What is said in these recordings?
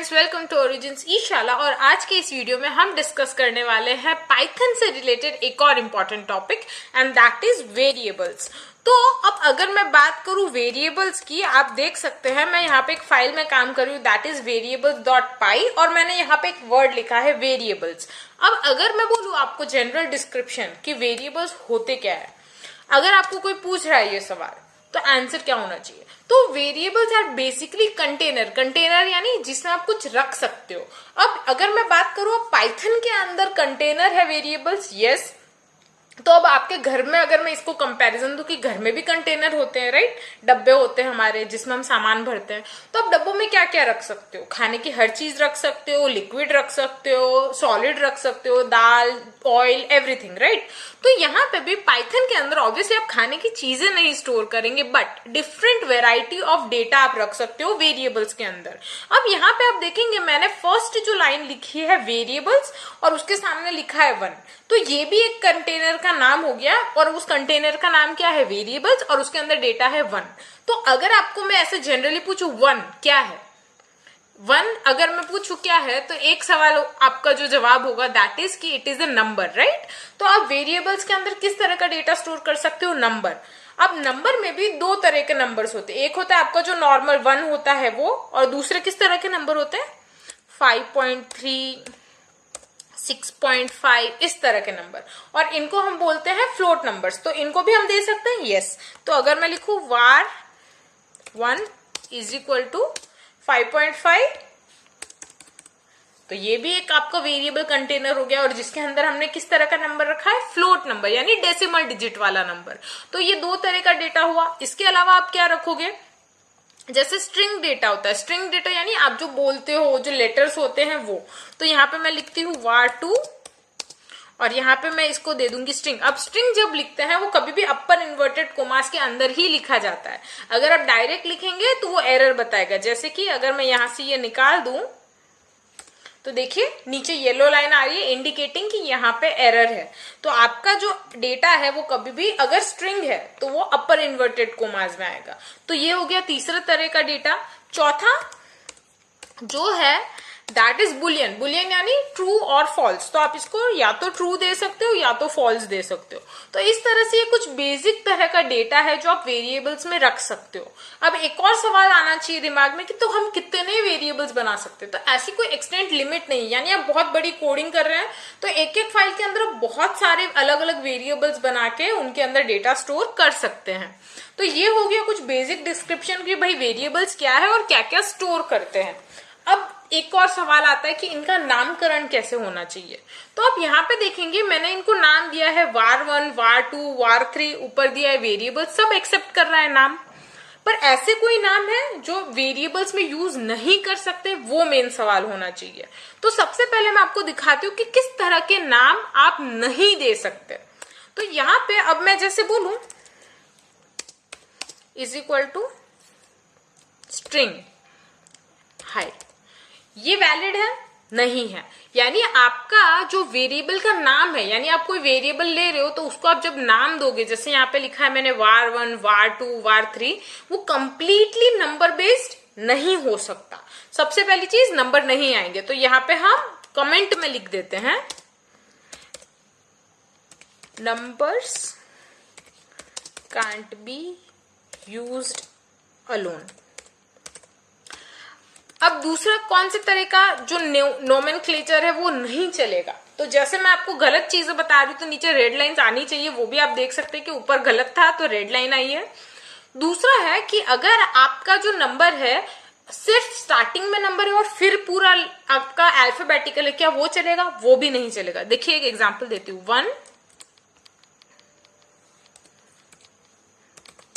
Friends, welcome to origins ईशाला। और आज के इस वीडियो में हम डिस्कस करने वाले हैं पाइथन से रिलेटेड एक और important topic and that is variables. तो अब अगर मैं बात करूं वेरिएबल्स की, आप देख सकते हैं मैं यहाँ पे एक फाइल में काम कर रही हूँ दैट इज variables.py और मैंने यहाँ पे एक वर्ड लिखा है वेरिएबल्स। अब अगर मैं बोलूँ आपको जनरल डिस्क्रिप्शन कि वेरिएबल्स होते क्या है, अगर आपको कोई पूछ रहा है ये सवाल तो आंसर क्या होना चाहिए? तो वेरिएबल्स आर बेसिकली कंटेनर यानी जिसमें आप कुछ रख सकते हो। अब अगर मैं बात करूं पाइथन के अंदर कंटेनर है वेरिएबल्स, यस। तो अब आपके घर में अगर मैं इसको कंपैरिजन दूं कि घर में भी कंटेनर होते हैं, राइट, डब्बे होते हैं हमारे जिसमें हम सामान भरते हैं। तो अब डब्बों में क्या क्या रख सकते हो? खाने की हर चीज रख सकते हो, लिक्विड रख सकते हो, सॉलिड रख सकते हो, दाल, ऑयल, एवरीथिंग, राइट। तो यहाँ पे भी पाइथन के अंदर ऑब्वियसली आप खाने की चीजें नहीं स्टोर करेंगे, but different variety of data आप रख सकते हो वेरिएबल्स के अंदर। अब यहाँ पे आप देखेंगे मैंने फर्स्ट जो लाइन लिखी है वेरिएबल्स और उसके सामने लिखा है 1, तो ये भी एक कंटेनर का नाम हो गया और उस कंटेनर का नाम क्या है? वेरिएबल्स, और उसके अंदर डेटा है 1। तो अगर आपको मैं ऐसे जनरली पूछूं 1 क्या है, 1 अगर मैं पूछूं क्या है, तो एक सवाल आपका जो जवाब होगा दैट इज कि it is a number, right. तो आप वेरिएबल्स के अंदर किस तरह का डेटा स्टोर कर सकते हो? नंबर। अब नंबर में भी दो तरह के नंबर्स होते हैं, एक होता है आपका जो नॉर्मल 1 होता है वो, और दूसरे किस तरह के नंबर होते हैं? 5.3, 6.5, इस तरह के नंबर, और इनको हम बोलते हैं फ्लोट नंबर्स। तो इनको भी हम दे सकते हैं, यस। तो अगर मैं लिखूं var 1 इज इक्वल टू 5.5, तो ये भी एक आपका वेरिएबल कंटेनर हो गया, और जिसके अंदर हमने किस तरह का नंबर रखा है? फ्लोट नंबर, यानी डेसिमल डिजिट वाला नंबर। तो ये दो तरह का डेटा हुआ। इसके अलावा आप क्या रखोगे? जैसे स्ट्रिंग डेटा होता है, स्ट्रिंग डेटा यानी आप जो बोलते हो, जो लेटर्स होते हैं वो। तो यहाँ पे मैं लिखती हूँ var2 और यहाँ पे मैं इसको दे दूंगी स्ट्रिंग। अब स्ट्रिंग जब लिखते हैं वो कभी भी अपर इन्वर्टेड कोमास के अंदर ही लिखा जाता है। अगर आप डायरेक्ट लिखेंगे तो वो एरर बताएगा। जैसे कि अगर मैं यहां से ये निकाल दूं तो देखिए नीचे येलो लाइन आ रही है इंडिकेटिंग कि यहाँ पे एरर है। तो आपका जो डेटा है वो कभी भी अगर स्ट्रिंग है तो वो अपर इन्वर्टेड कोमास में आएगा। तो ये हो गया तीसरा तरह का डेटा। चौथा जो है दैट इज बुलियन। बुलियन यानी ट्रू और फॉल्स। तो आप इसको या तो ट्रू दे सकते हो या तो फॉल्स दे सकते हो। तो इस तरह से ये कुछ बेसिक तरह का डेटा है जो आप वेरिएबल्स में रख सकते हो। अब एक और सवाल आना चाहिए दिमाग में कि तो हम कितने वेरिएबल्स बना सकते हैं? तो ऐसी कोई एक्सटेंट लिमिट नहीं, यानी आप बहुत बड़ी कोडिंग कर रहे हैं तो एक एक फाइल के अंदर बहुत सारे अलग अलग वेरिएबल्स बना के उनके अंदर डेटा स्टोर कर सकते हैं। तो ये हो गया कुछ बेसिक डिस्क्रिप्शन की भाई वेरिएबल्स क्या है और क्या क्या स्टोर करते हैं। अब एक और सवाल आता है कि इनका नामकरण कैसे होना चाहिए। तो आप यहाँ पे देखेंगे मैंने इनको नाम दिया है var1, var2, var3, ऊपर दिया है वेरिएबल, सब एक्सेप्ट कर रहा है नाम। पर ऐसे कोई नाम है जो वेरिएबल्स में यूज नहीं कर सकते, वो मेन सवाल होना चाहिए। तो सबसे पहले मैं आपको दिखाती हूँ कि किस तरह के नाम आप नहीं दे सकते। तो यहाँ पे अब मैं जैसे बोलूं is equal to string hi, ये वैलिड है? नहीं है। यानी आपका जो वेरिएबल का नाम है, यानी आप कोई वेरिएबल ले रहे हो तो उसको आप जब नाम दोगे, जैसे यहाँ पे लिखा है मैंने var1, var2, var3, वो कंप्लीटली नंबर बेस्ड नहीं हो सकता। सबसे पहली चीज नंबर नहीं आएंगे। तो यहाँ पे हम कमेंट में लिख देते हैं numbers can't be used alone. अब दूसरा कौन से तरह का जो नोमेनक्लेचर है वो नहीं चलेगा। तो जैसे मैं आपको गलत चीजें बता रही हूँ तो नीचे रेड लाइंस आनी चाहिए, वो भी आप देख सकते हैं कि ऊपर गलत था तो रेड लाइन आई है। दूसरा है कि अगर आपका जो नंबर है सिर्फ स्टार्टिंग में नंबर है और फिर पूरा आपका अल्फाबेटिकल है, क्या वो चलेगा? वो भी नहीं चलेगा। देखिए एक एग्जाम्पल देती हूँ, 1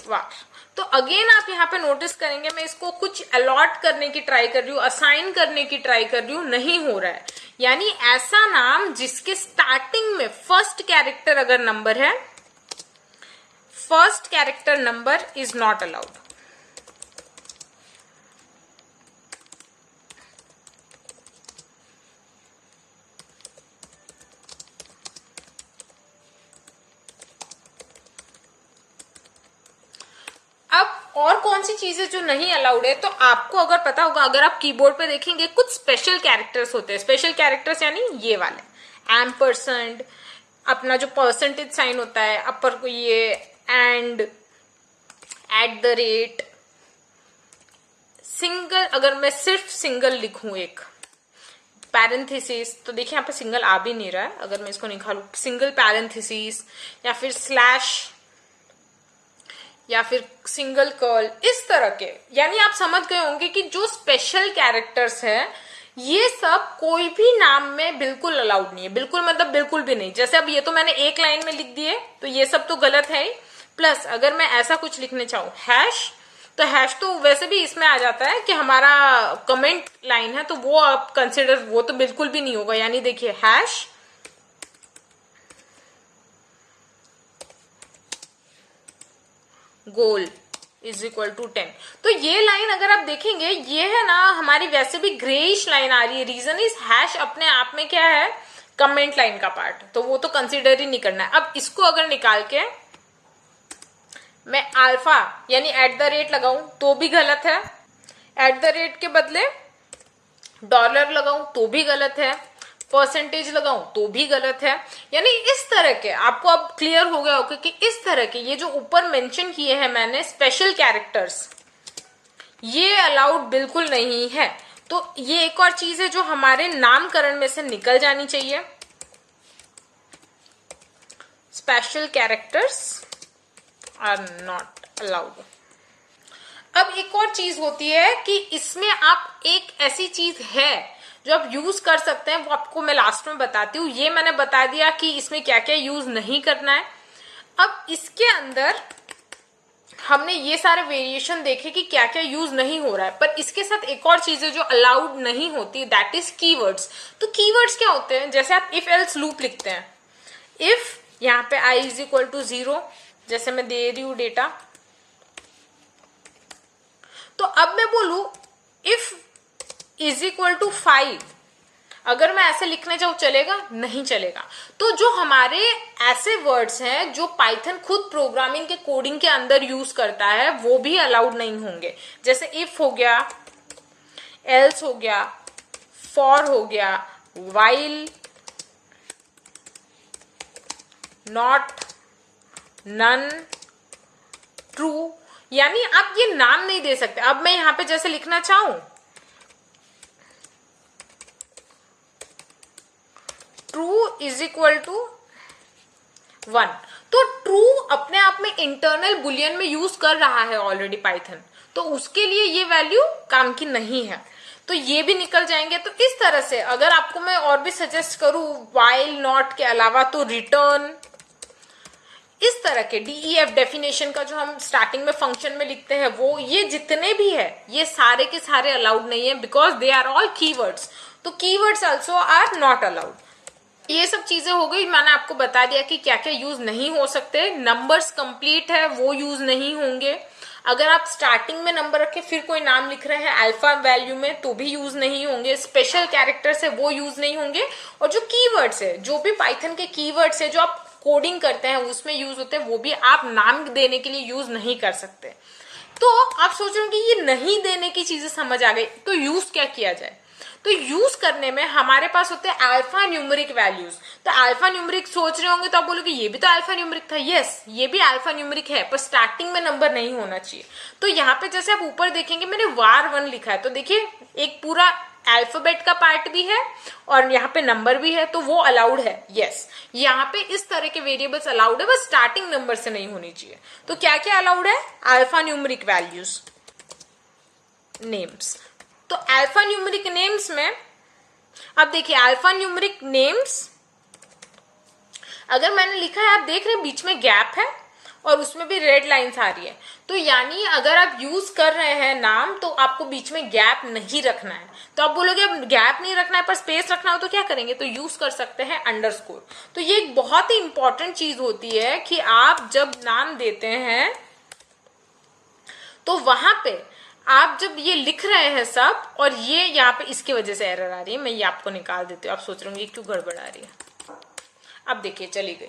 वार। तो अगेन आप यहाँ पे नोटिस करेंगे मैं इसको कुछ अलॉट करने की ट्राई कर रही हूँ, असाइन करने की ट्राई कर रही हूँ, नहीं हो रहा है। यानी ऐसा नाम जिसके स्टार्टिंग में फर्स्ट कैरेक्टर अगर नंबर है, first character number is not allowed. और कौन सी चीजें जो नहीं अलाउड है, तो आपको अगर पता होगा, अगर आप कीबोर्ड पे देखेंगे कुछ स्पेशल कैरेक्टर्स होते हैं। स्पेशल कैरेक्टर्स यानी ये वाले एम्परसेंड, अपना जो परसेंटेज साइन होता है अपर को, ये and, at the rate, single, अगर मैं सिर्फ सिंगल लिखूं एक पैरेंथेसिस, तो देखिए यहाँ पे सिंगल आ भी नहीं रहा है, अगर मैं इसको निकालू सिंगल पैरेंथेसिस, या फिर स्लैश, या फिर सिंगल कर्ल, इस तरह के, यानी आप समझ गए होंगे कि जो स्पेशल कैरेक्टर्स हैं ये सब कोई भी नाम में बिल्कुल अलाउड नहीं है। बिल्कुल मतलब बिल्कुल भी नहीं। जैसे अब ये तो मैंने एक लाइन में लिख दिए, तो ये सब तो गलत है ही। प्लस अगर मैं ऐसा कुछ लिखने चाहूँ हैश, तो हैश तो वैसे भी इसमें आ जाता है कि हमारा कमेंट लाइन है, तो वो आप कंसिडर, वो तो बिल्कुल भी नहीं होगा। यानी देखिए hash goal is equal to 10। तो ये लाइन अगर आप देखेंगे, ये है ना हमारी वैसे भी ग्रेइश लाइन आ रही है। रीजन इज हैश अपने आप में क्या है, कमेंट लाइन का पार्ट, तो वो तो कंसिडर ही नहीं करना है। अब इसको अगर निकाल के मैं अल्फा यानी एट द रेट लगाऊं तो भी गलत है, एट द रेट के बदले डॉलर लगाऊं तो भी गलत है, परसेंटेज लगाऊं तो भी गलत है। यानी इस तरह के, आपको अब क्लियर हो गया होगा कि इस तरह के ये जो ऊपर मेंशन किए हैं मैंने स्पेशल कैरेक्टर्स, ये अलाउड बिल्कुल नहीं है। तो ये एक और चीज है जो हमारे नामकरण में से निकल जानी चाहिए। Special characters are not allowed. अब एक और चीज होती है कि इसमें आप एक ऐसी चीज है जो आप यूज कर सकते हैं, वो आपको मैं लास्ट में बताती हूँ। ये मैंने बता दिया कि इसमें क्या क्या यूज नहीं करना है। अब इसके अंदर हमने ये सारे वेरिएशन देखे कि क्या क्या यूज नहीं हो रहा है, पर इसके साथ एक और चीज है जो अलाउड नहीं होती, दैट इज कीवर्ड्स। तो कीवर्ड्स क्या होते हैं, जैसे आप इफ एल्स लूप लिखते हैं, इफ यहाँ पे i इज इक्वल टू 0, जैसे मैं दे रही हूं डेटा, तो अब मैं बोलू इफ इज इक्वल टू 5, अगर मैं ऐसे लिखने चाहूँ चलेगा? नहीं चलेगा। तो जो हमारे ऐसे वर्ड्स हैं जो पाइथन खुद प्रोग्रामिंग के कोडिंग के अंदर यूज करता है, वो भी अलाउड नहीं होंगे। जैसे इफ हो गया, एल्स हो गया, फॉर हो गया, वाइल, नॉट, नन, ट्रू। यानी आप ये नाम नहीं दे सकते। अब मैं यहां पे जैसे लिखना चाहूं ट्रू इज इक्वल टू 1, तो ट्रू अपने आप में इंटरनल बुलियन में यूज कर रहा है ऑलरेडी पाइथन, तो उसके लिए ये वैल्यू काम की नहीं है, तो ये भी निकल जाएंगे। तो इस तरह से अगर आपको मैं और भी सजेस्ट करूं वाइल, नॉट के अलावा, तो रिटर्न, इस तरह के DEF डेफिनेशन का जो हम स्टार्टिंग में फंक्शन में लिखते हैं, वो ये जितने भी है ये सारे के सारे अलाउड नहीं है, because they are all keywords. तो keywords also are not allowed. ये सब चीजें हो गई, मैंने आपको बता दिया कि क्या क्या यूज नहीं हो सकते। नंबर्स कंप्लीट है वो यूज नहीं होंगे। अगर आप स्टार्टिंग में नंबर रख के फिर कोई नाम लिख रहे हैं अल्फा वैल्यू में, तो भी यूज नहीं होंगे। स्पेशल कैरेक्टर्स है वो यूज नहीं होंगे। और जो कीवर्ड्स है, जो भी पाइथन के कीवर्ड्स है जो आप कोडिंग करते हैं उसमें यूज होते हैं, वो भी आप नाम देने के लिए यूज नहीं कर सकते। तो आप सोच रहे हो कि ये नहीं देने की चीजें समझ आ गई, तो यूज क्या किया जाए? तो यूज करने में हमारे पास होते हैं अल्फा न्यूमेरिक वैल्यूज। तो अल्फा न्यूमेरिक सोच रहे होंगे तो आप बोलोगे ये भी तो अल्फा न्यूमेरिक था। यस, ये भी अल्फा न्यूमेरिक है, पर स्टार्टिंग में नंबर नहीं होना चाहिए। तो यहाँ पे जैसे आप ऊपर देखेंगे मैंने var1 लिखा है, तो देखिए एक पूरा अल्फाबेट का पार्ट भी है और यहाँ पे नंबर भी है, तो वो अलाउड है। यस, यहाँ पे इस तरह के वेरिएबल्स अलाउड है, बस स्टार्टिंग नंबर से नहीं होनी चाहिए। तो क्या क्या अलाउड है? Alpha numeric values, names. तो अल्फा न्यूमेरिक नेम्स में अब देखिए अल्फा न्यूमेरिक नेम्स अगर मैंने लिखा है, आप देख रहे हैं बीच में गैप है और उसमें भी रेड लाइंस आ रही है, तो यानी अगर आप यूज कर रहे हैं नाम तो आपको बीच में गैप नहीं रखना है। तो आप बोलोगे अब गैप नहीं रखना है पर स्पेस रखना हो तो क्या करेंगे? तो यूज कर सकते हैं अंडरस्कोर। तो ये एक बहुत ही इंपॉर्टेंट चीज होती है कि आप जब नाम देते हैं तो वहां पे आप जब ये लिख रहे हैं सब, और ये यहाँ पे इसकी वजह से एरर आ रही है, मैं ये आपको निकाल देती हूँ। आप सोच रहे होंगे क्यों गड़बड़ आ रही है। अब देखिए चली गई।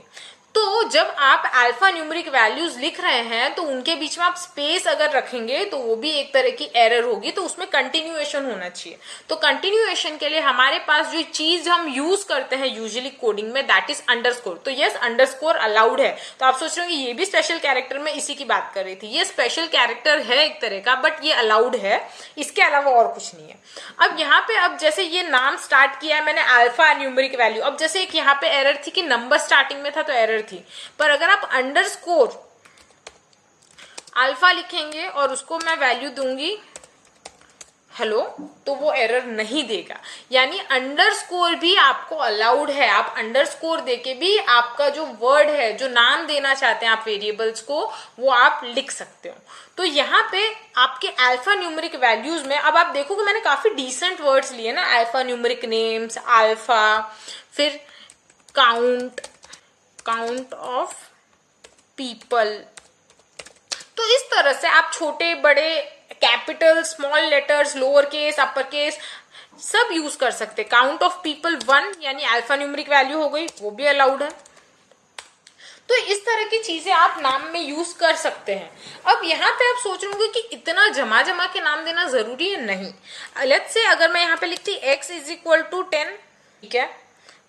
तो जब आप अल्फा न्यूमेरिक वैल्यूज लिख रहे हैं तो उनके बीच में आप स्पेस अगर रखेंगे तो वो भी एक तरह की एरर होगी, तो उसमें कंटिन्यूएशन होना चाहिए। तो कंटिन्यूएशन के लिए हमारे पास जो चीज हम यूज करते हैं यूजुअली कोडिंग में, दैट इज अंडरस्कोर। तो यस, अंडरस्कोर अलाउड है। तो आप सोच रहे हो ये भी स्पेशल कैरेक्टर में इसी की बात कर रही थी, ये स्पेशल कैरेक्टर है एक तरह का, बट ये अलाउड है, इसके अलावा और कुछ नहीं है। अब यहाँ पे अब जैसे ये नाम स्टार्ट किया है मैंने अल्फा न्यूमेरिक वैल्यू, अब जैसे एक यहाँ पे एरर थी कि नंबर स्टार्टिंग में था तो एरर थी, पर अगर आप अंडरस्कोर अल्फा लिखेंगे और उसको मैं वैल्यू दूंगी हेलो, तो वो एरर नहीं देगा। यानी अंडरस्कोर भी आपको अलाउड है, आप अंडरस्कोर देके भी आपका जो वर्ड है, जो नाम देना चाहते हैं आप वेरिएबल्स को, वो आप लिख सकते हो। तो यहाँ पे आपके अल्फा न्यूमेरिक वैल्यूज में अब आप देखोगे मैंने काफी डिसेंट वर्ड्स लिए ना, अल्फा न्यूमेरिक नेम्स, अल्फा, फिर काउंट ऑफ पीपल। तो इस तरह से आप छोटे बड़े capital, small letters, lower case, upper case सब यूज कर सकते। काउंट ऑफ पीपल 1 यानी अल्फा न्यूमेरिक वैल्यू हो गई, वो भी अलाउड है। तो इस तरह की चीजें आप नाम में यूज कर सकते हैं। अब यहाँ पे आप सोच रहे होंगे कि इतना जमा के नाम देना जरूरी है, नहीं। लेट्स से अगर मैं यहाँ पे लिखती x इज इक्वल टू 10, ठीक है,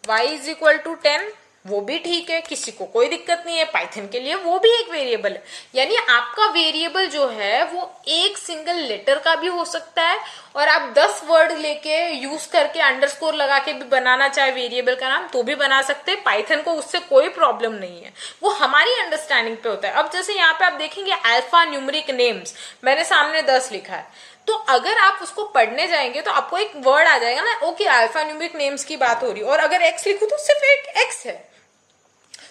y इज इक्वल टू 10, वो भी ठीक है, किसी को कोई दिक्कत नहीं है। पाइथन के लिए वो भी एक वेरिएबल है, यानी आपका वेरिएबल जो है वो एक सिंगल लेटर का भी हो सकता है, और आप 10 वर्ड लेके यूज करके अंडरस्कोर लगा के भी बनाना चाहे वेरिएबल का नाम तो भी बना सकते हैं। पाइथन को उससे कोई प्रॉब्लम नहीं है, वो हमारी अंडरस्टैंडिंग पे होता है। अब जैसे यहाँ पे आप देखेंगे अल्फा न्यूमेरिक नेम्स, मैंने सामने 10 लिखा है, तो अगर आप उसको पढ़ने जाएंगे तो आपको एक वर्ड आ जाएगा ना, ओके अल्फा न्यूमेरिक नेम्स की बात हो रही है, और अगर एक्स लिखूं तो सिर्फ एक एक्स है।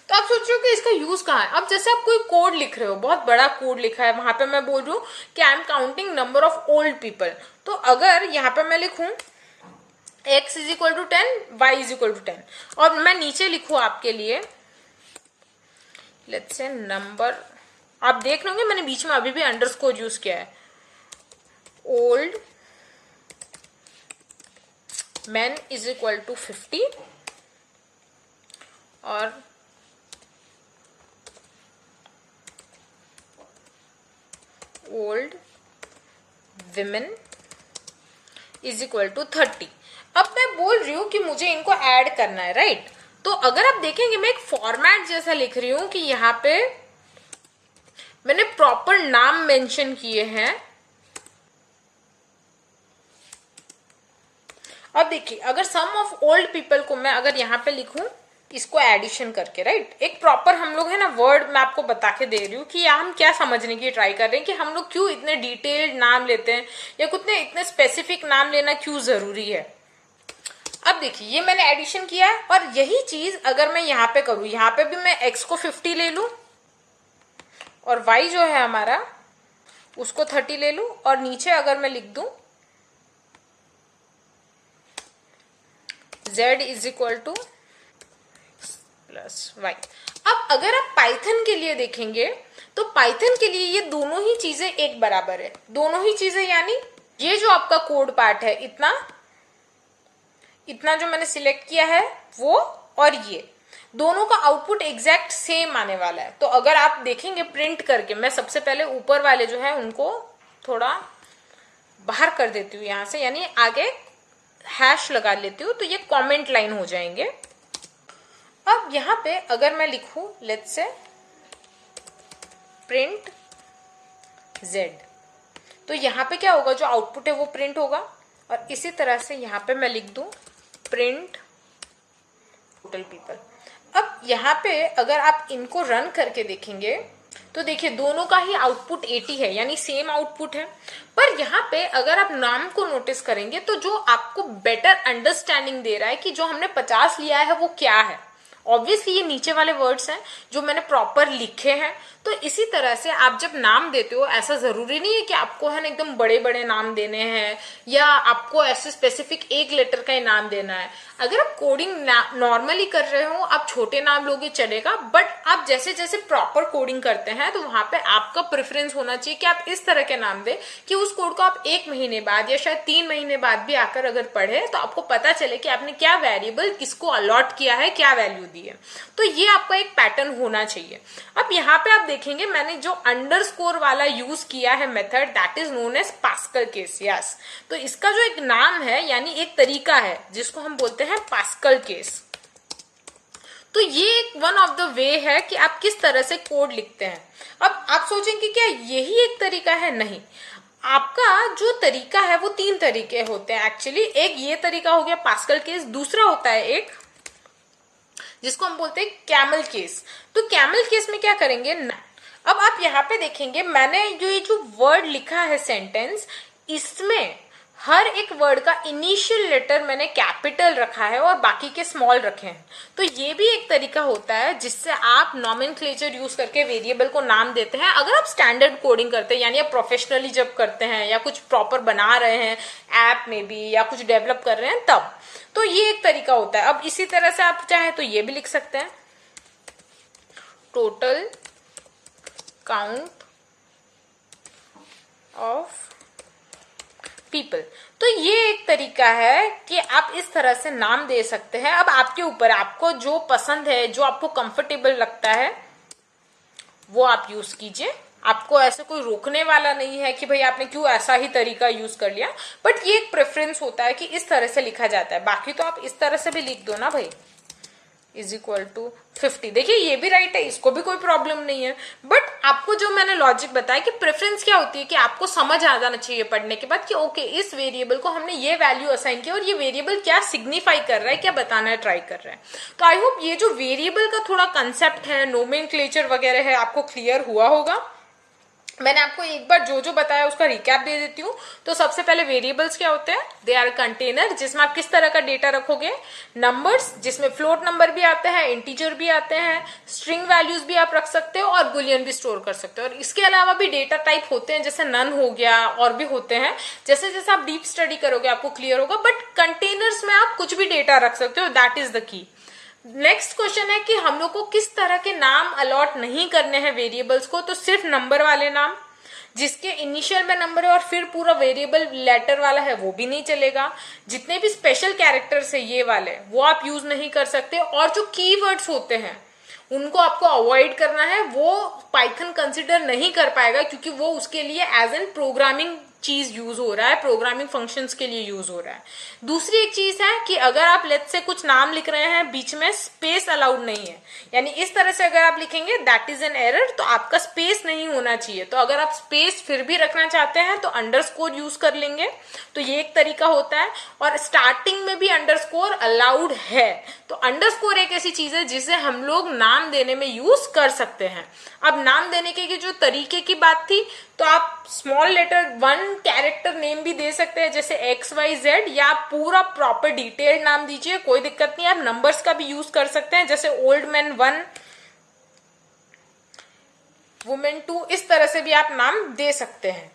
तो आप सोच रहे हो कि इसका यूज कहाँ है। अब जैसे आप कोई कोड लिख रहे हो, बहुत बड़ा कोड लिखा है, वहां पे मैं बोल रही हूँ कि I am counting number of old people, तो अगर यहाँ पे मैं लिखूं x is equal to 10, y is equal to 10, और मैं नीचे लिखू आपके लिए लेट्स से नंबर, आप देख लोगे मैंने बीच में अभी भी अंडरस्कोर यूज किया है, old man is equal to 50, और old women is equal to 30। अब मैं बोल रही हूं कि मुझे इनको ऐड करना है, राइट। तो अगर आप देखेंगे मैं एक फॉर्मेट जैसा लिख रही हूं कि यहाँ पे मैंने प्रॉपर नाम मेंशन किए हैं। अब देखिए अगर सम ऑफ ओल्ड पीपल को मैं अगर यहाँ पे लिखूं इसको एडिशन करके, राइट, एक प्रॉपर हम लोग है ना वर्ड मैं आपको बता के दे रही हूँ कि हम क्या समझने की ट्राई कर रहे हैं कि हम लोग क्यों इतने डिटेल्ड नाम लेते हैं या इतने स्पेसिफिक नाम लेना क्यों जरूरी है। अब देखिए ये मैंने एडिशन किया है, और यही चीज अगर मैं यहाँ पे करूँ, यहाँ पे भी मैं x को 50 ले लूं और y जो है हमारा उसको 30 ले लूं, और नीचे अगर मैं लिख दूं z is equal two plus y। अब अगर आप पाइथन के लिए देखेंगे तो पाइथन के लिए ये दोनों ही चीजें एक बराबर है, दोनों ही चीजें, यानी ये जो आपका कोड पार्ट है इतना जो मैंने सिलेक्ट किया है वो, और ये दोनों का आउटपुट एग्जैक्ट सेम आने वाला है। तो अगर आप देखेंगे प्रिंट करके, मैं सबसे पहले ऊपर वाले जो है उनको थोड़ा बाहर कर देती हूँ यहाँ से, यानी आगे हैश लगा लेती हूँ तो ये कमेंट लाइन हो जाएंगे। अब यहाँ पे अगर मैं लिखूं लेट्स से प्रिंट z, तो यहाँ पे क्या होगा, जो आउटपुट है वो प्रिंट होगा। और इसी तरह से यहाँ पे मैं लिख दूं प्रिंट टोटल पीपल। अब यहाँ पे अगर आप इनको रन करके देखेंगे तो देखिए दोनों का ही आउटपुट 80 है, यानी सेम आउटपुट है। पर यहाँ पे अगर आप नाम को नोटिस करेंगे तो जो आपको बेटर अंडरस्टैंडिंग दे रहा है कि जो हमने 50 लिया है वो क्या है, ऑब्वियसली ये नीचे वाले वर्ड्स हैं जो मैंने प्रॉपर लिखे हैं। तो इसी तरह से आप जब नाम देते हो, ऐसा जरूरी नहीं है कि आपको है ना एकदम बड़े बड़े नाम देने हैं या आपको ऐसे स्पेसिफिक एक लेटर का ही नाम देना है। अगर आप कोडिंग नॉर्मली कर रहे हो आप छोटे नाम लोगे चलेगा, बट आप जैसे जैसे प्रॉपर कोडिंग करते हैं तो वहां पे आपका प्रेफरेंस होना चाहिए कि आप इस तरह के नाम दे कि उस कोड को आप 1 महीने बाद या शायद 3 महीने बाद भी आकर अगर पढ़े तो आपको पता चले कि आपने क्या वेरिएबल किसको अलॉट किया है, क्या वैल्यू दी। दी है। तो ये आपका एक पैटर्न होना चाहिए। अब यहाँ पे आप देखेंगे मैंने जो अंडरस्कोर वाला यूज किया है method, that is known as Pascal case. Yes, तो इसका जो एक नाम है यानी एक तरीका है जिसको हम बोलते हैं पास्कल केस। तो ये एक वन ऑफ द वे है कि आप किस तरह से कोड लिखते हैं। अब आप सोचेंगे क्या यही एक तरीका है? नहीं, आपका जो तरीका है वो 3 तरीके होते हैं एक्चुअली। एक ये तरीका हो गया पास्कल केस, दूसरा होता है एक जिसको हम बोलते हैं कैमल केस। तो कैमल केस में क्या करेंगे, अब आप यहाँ पे देखेंगे मैंने जो वर्ड लिखा है सेंटेंस, इसमें हर एक वर्ड का इनिशियल लेटर मैंने कैपिटल रखा है और बाकी के स्मॉल रखे हैं। तो ये भी एक तरीका होता है जिससे आप नॉमेनक्लेचर यूज करके वेरिएबल को नाम देते हैं। अगर आप स्टैंडर्ड कोडिंग करते हैं यानी आप प्रोफेशनली जब करते हैं या कुछ प्रॉपर बना रहे हैं ऐप में भी या कुछ डेवलप कर रहे हैं तब, तो ये एक तरीका होता है। अब इसी तरह से आप चाहे तो ये भी लिख सकते हैं, टोटल काउंट ऑफ पीपल। तो ये एक तरीका है कि आप इस तरह से नाम दे सकते हैं। अब आपके ऊपर, आपको जो पसंद है, जो आपको कंफर्टेबल लगता है वो आप यूज कीजिए। आपको ऐसे कोई रोकने वाला नहीं है कि भाई आपने क्यों ऐसा ही तरीका यूज कर लिया, बट ये एक प्रेफरेंस होता है कि इस तरह से लिखा जाता है। बाकी तो आप इस तरह से भी लिख दो ना भाई, इज इक्वल टू 50। देखिए ये भी राइट है, इसको भी कोई प्रॉब्लम नहीं है। बट आपको जो मैंने लॉजिक बताया कि प्रेफरेंस क्या होती है कि आपको समझ आ जाना चाहिए पढ़ने के बाद कि ओके इस वेरिएबल को हमने ये वैल्यू असाइन किया और ये वेरिएबल क्या सिग्निफाई कर रहा है, क्या बताना है ट्राई कर रहा है। तो आई होप ये जो वेरिएबल का थोड़ा कंसेप्ट है, नोमेनक्लेचर वगैरह है, आपको क्लियर हुआ होगा। मैंने आपको एक बार जो जो बताया उसका रिकैप दे देती हूँ। तो सबसे पहले वेरिएबल्स क्या होते हैं, दे आर कंटेनर जिसमें आप किस तरह का डेटा रखोगे, नंबर्स जिसमें फ्लोट नंबर भी आते हैं, इंटीजर भी आते हैं, स्ट्रिंग वैल्यूज भी आप रख सकते हो और बुलियन भी स्टोर कर सकते हो। और इसके अलावा भी डेटा टाइप होते हैं जैसे नन हो गया और भी होते हैं। जैसे जैसे आप डीप स्टडी करोगे आपको क्लियर होगा, बट कंटेनर्स में आप कुछ भी डेटा रख सकते हो, that is the key. Next question है कि हम लोग को किस तरह के नाम अलॉट नहीं करने हैं वेरिएबल्स को। तो सिर्फ नंबर वाले नाम जिसके इनिशियल में नंबर है और फिर पूरा वेरिएबल लेटर वाला है वो भी नहीं चलेगा। जितने भी स्पेशल कैरेक्टर्स है ये वाले वो आप यूज नहीं कर सकते। और जो कीवर्ड्स होते हैं उनको आपको अवॉइड करना है, वो पाइथन कंसिडर नहीं कर पाएगा क्योंकि वो उसके लिए एज एन प्रोग्रामिंग चीज यूज हो रहा है, प्रोग्रामिंग फंक्शंस के लिए यूज हो रहा है। दूसरी एक चीज है कि अगर आप लेट्स से कुछ नाम लिख रहे हैं बीच में स्पेस अलाउड नहीं है, यानी इस तरह से अगर आप लिखेंगे दैट इज एन एरर, तो आपका स्पेस नहीं होना चाहिए। तो अगर आप स्पेस फिर भी रखना चाहते हैं तो अंडरस्कोर यूज कर लेंगे, तो ये एक तरीका होता है। और स्टार्टिंग में भी अंडरस्कोर अलाउड है। तो अंडरस्कोर एक ऐसी चीज है जिसे हम लोग नाम देने में यूज कर सकते हैं। अब नाम देने के जो तरीके की बात थी, तो आप स्मॉल लेटर 1 कैरेक्टर नेम भी दे सकते हैं जैसे XYZ, या आप पूरा प्रॉपर डिटेल्ड नाम दीजिए, कोई दिक्कत नहीं। आप नंबर्स का भी यूज कर सकते हैं जैसे ओल्ड मैन 1, वुमेन 2, इस तरह से भी आप नाम दे सकते हैं।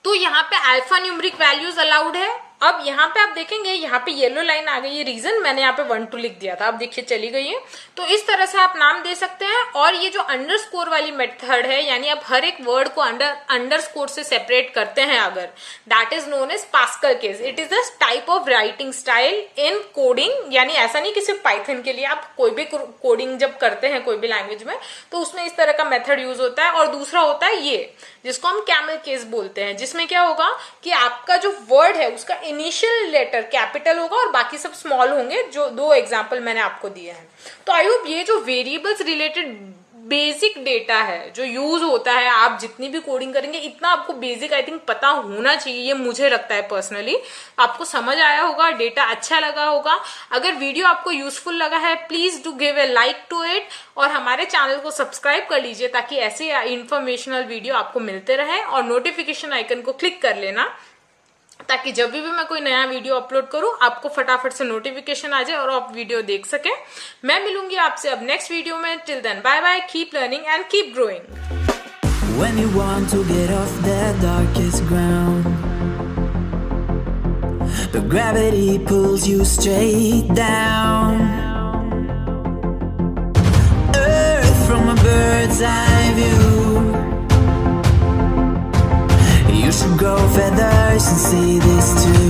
तो यहाँ पे अल्फा न्यूमेरिक वैल्यूज अलाउड है। अब यहाँ पे आप देखेंगे यहाँ पे येलो लाइन आ गई है, रीजन मैंने यहाँ पे 1 2 लिख दिया था, अब देखिए चली गई है। तो इस तरह से आप नाम दे सकते हैं। और ये जो अंडरस्कोर वाली मेथड है, यानी आप हर एक वर्ड को अंडरस्कोर से सेपरेट करते हैं अगर, that is known as Pascal case. It is a type of writing style in coding, यानी ऐसा नहीं कि सिर्फ पाइथन के लिए, आप कोई भी कोडिंग जब करते हैं कोई भी लैंग्वेज में तो उसमें इस तरह का मेथड यूज होता है। और दूसरा होता है ये जिसको हम कैमल केस बोलते हैं, जिसमें क्या होगा कि आपका जो वर्ड है उसका इनिशियल लेटर कैपिटल होगा और बाकी सब स्मॉल होंगे, जो 2 एग्जांपल मैंने आपको दिए हैं। तो आई होप ये जो वेरिएबल्स रिलेटेड बेसिक डेटा है जो यूज होता है, आप जितनी भी कोडिंग करेंगे इतना आपको बेसिक आई थिंक पता होना चाहिए, ये मुझे लगता है पर्सनली। आपको समझ आया होगा, डेटा अच्छा लगा होगा। अगर वीडियो आपको यूजफुल लगा है please do give a like to it और हमारे चैनल को सब्सक्राइब कर लीजिए ताकि ऐसे इंफॉर्मेशनल वीडियो आपको मिलते रहे। और नोटिफिकेशन आइकन को क्लिक कर लेना ताकि जब भी मैं कोई नया वीडियो अपलोड करूं आपको फटाफट से नोटिफिकेशन आ जाए और आप वीडियो देख सकें। मैं मिलूंगी आपसे अब नेक्स्ट वीडियो में। Till then bye bye, keep learning and keep growing. When you want to get off that darkest ground, but gravity pulls you straight down. Earth from a bird's eye view. You should grow feathers and see this too.